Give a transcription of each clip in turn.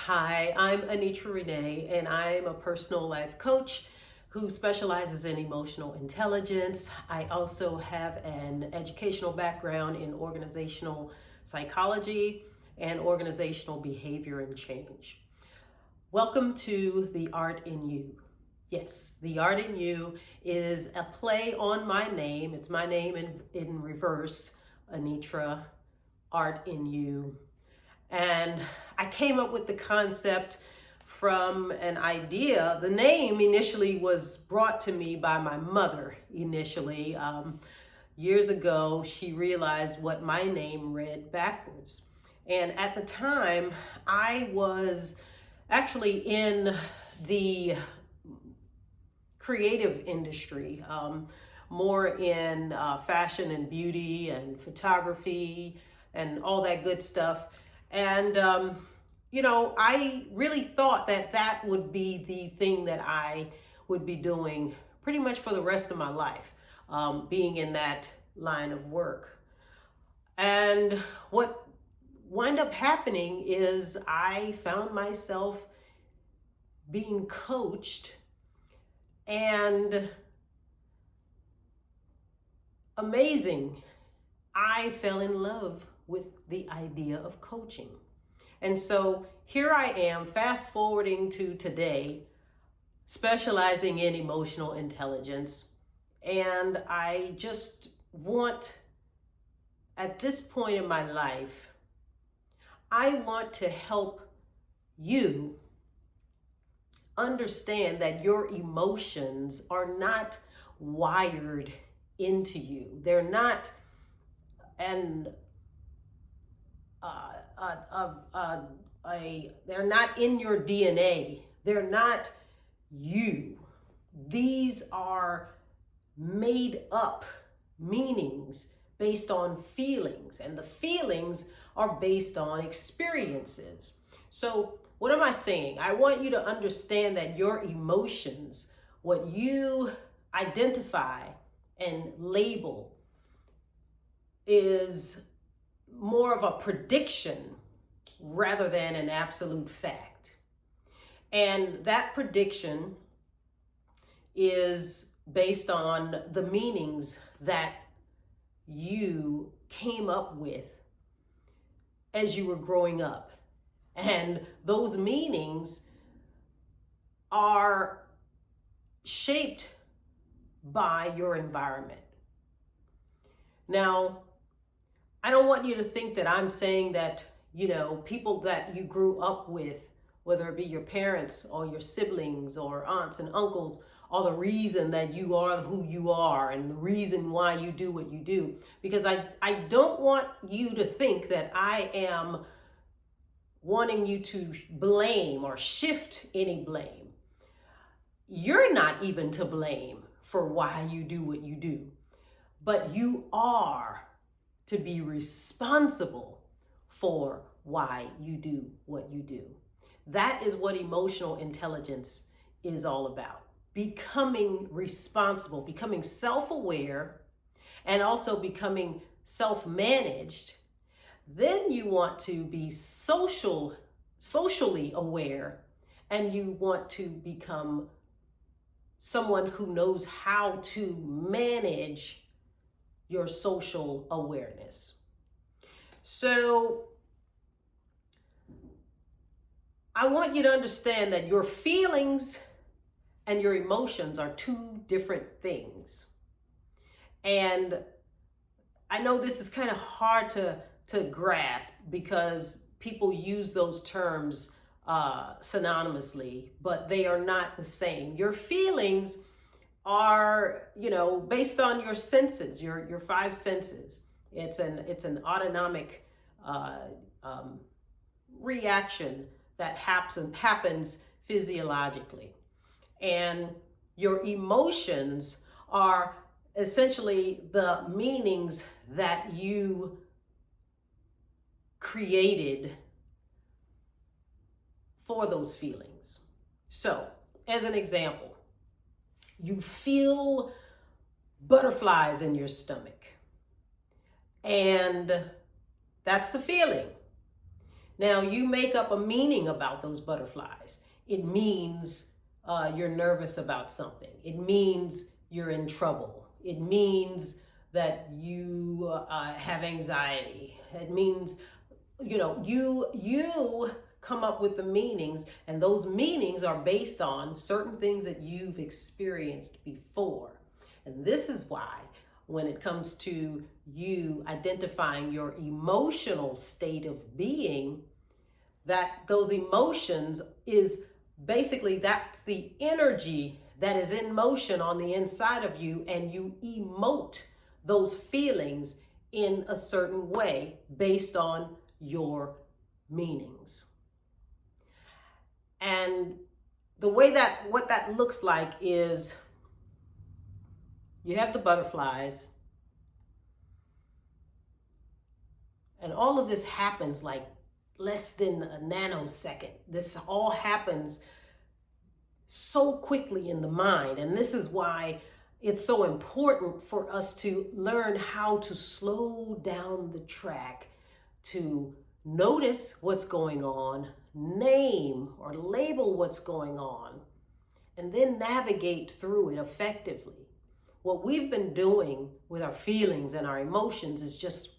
Hi, I'm Anitra Renee, and I'm a personal life coach who specializes in emotional intelligence. I also have an educational background in organizational psychology and organizational behavior and change. Welcome to The Art in You. Yes, The Art in You is a play on my name. It's my name in reverse, Anitra, Art in You. And I came up with the concept from an idea. The name initially was brought to me by my mother initially. Years ago, she realized what my name read backwards. And at the time, I was actually in the creative industry, more in fashion and beauty and photography and all that good stuff. And, I really thought that that would be the thing that I would be doing pretty much for the rest of my life, being in that line of work. And what wound up happening is I found myself being coached, and amazing, I fell in love with the idea of coaching. And so here I am, fast forwarding to today, specializing in emotional intelligence. And I just want, at this point in my life, I want to help you understand that your emotions are not wired into you. They're not an they're not in your DNA. They're not you. These are made up meanings based on feelings, and the feelings are based on experiences. So, what am I saying? I want you to understand that your emotions, what you identify and label, is more of a prediction rather than an absolute fact. And that prediction is based on the meanings that you came up with as you were growing up. And those meanings are shaped by your environment. Now, I don't want you to think that I'm saying that, people that you grew up with, whether it be your parents or your siblings or aunts and uncles, are the reason that you are who you are and the reason why you do what you do. Because I don't want you to think that I am wanting you to blame or shift any blame. You're not even to blame for why you do what you do, but you are to be responsible for why you do what you do. That is what emotional intelligence is all about. Becoming responsible, becoming self-aware, and also becoming self-managed. Then you want to be socially aware, and you want to become someone who knows how to manage your social awareness. So I want you to understand that your feelings and your emotions are two different things. And I know this is kind of hard to grasp because people use those terms synonymously, but they are not the same. Your feelings are, based on your senses, your five senses. It's an autonomic uh, um, reaction that happens physiologically, and your emotions are essentially the meanings that you created for those feelings. So, as an example, you feel butterflies in your stomach, and that's the feeling. Now, you make up a meaning about those butterflies. It means you're nervous about something. It means you're in trouble. It means that you have anxiety. It means, you come up with the meanings, and those meanings are based on certain things that you've experienced before. And this is why, when it comes to you identifying your emotional state of being, that those emotions is basically, that's the energy that is in motion on the inside of you, and you emote those feelings in a certain way based on your meanings. And the way that, what that looks like is, you have the butterflies, and all of this happens like less than a nanosecond. This all happens so quickly in the mind. And this is why it's so important for us to learn how to slow down the track, to notice what's going on, name or label what's going on, and then navigate through it effectively. What we've been doing with our feelings and our emotions is just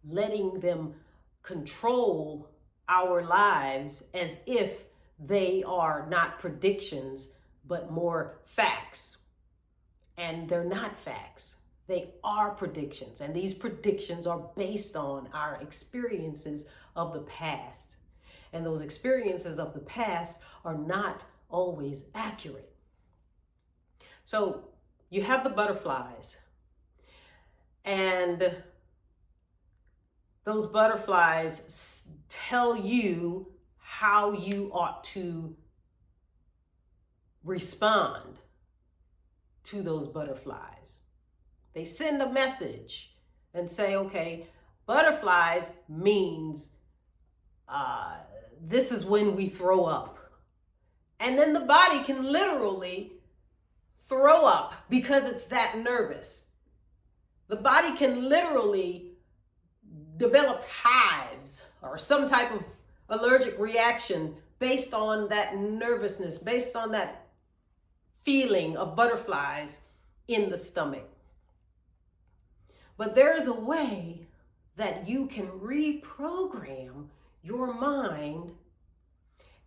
letting them control our lives as if they are not predictions, but more facts. And they're not facts. They are predictions. And these predictions are based on our experiences of the past. And those experiences of the past are not always accurate. So you have the butterflies, and those butterflies tell you how you ought to respond to those butterflies. They send a message and say, okay, butterflies means this is when we throw up. And then the body can literally throw up because it's that nervous. The body can literally develop hives or some type of allergic reaction based on that nervousness, based on that feeling of butterflies in the stomach. But there is a way that you can reprogram your mind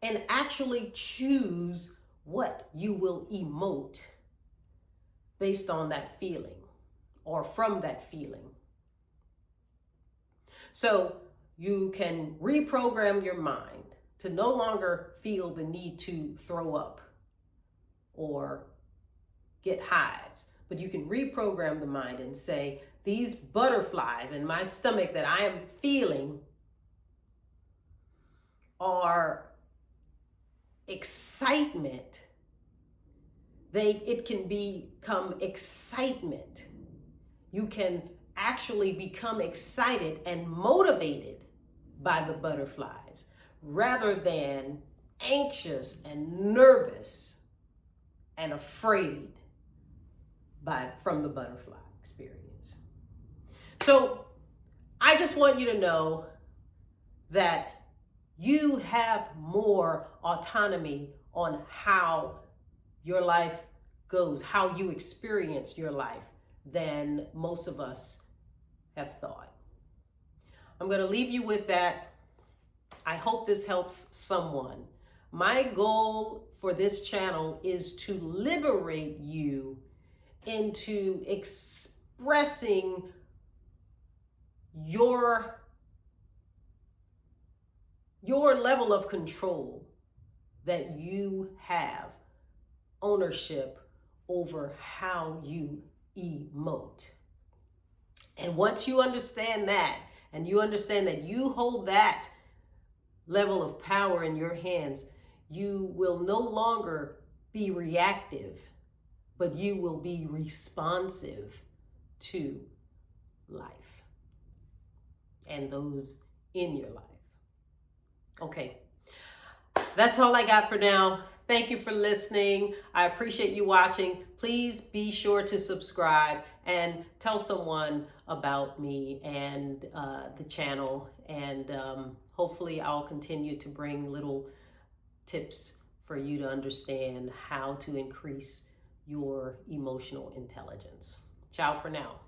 and actually choose what you will emote based on that feeling or from that feeling. So you can reprogram your mind to no longer feel the need to throw up or get hives, but you can reprogram the mind and say, these butterflies in my stomach that I am feeling are excitement. It can become excitement. You can actually become excited and motivated by the butterflies rather than anxious and nervous and afraid from the butterfly experience. So I just want you to know that you have more autonomy on how your life goes, how you experience your life, than most of us have thought. I'm going to leave you with that. I hope this helps someone. My goal for this channel is to liberate you into expressing your level of control, that you have ownership over how you emote. And once you understand that, and you understand that you hold that level of power in your hands, you will no longer be reactive, but you will be responsive to life and those in your life. Okay, that's all I got for now. Thank you for listening. I appreciate you watching. Please be sure to subscribe and tell someone about me and the channel, and hopefully I'll continue to bring little tips for you to understand how to increase your emotional intelligence. Ciao for now.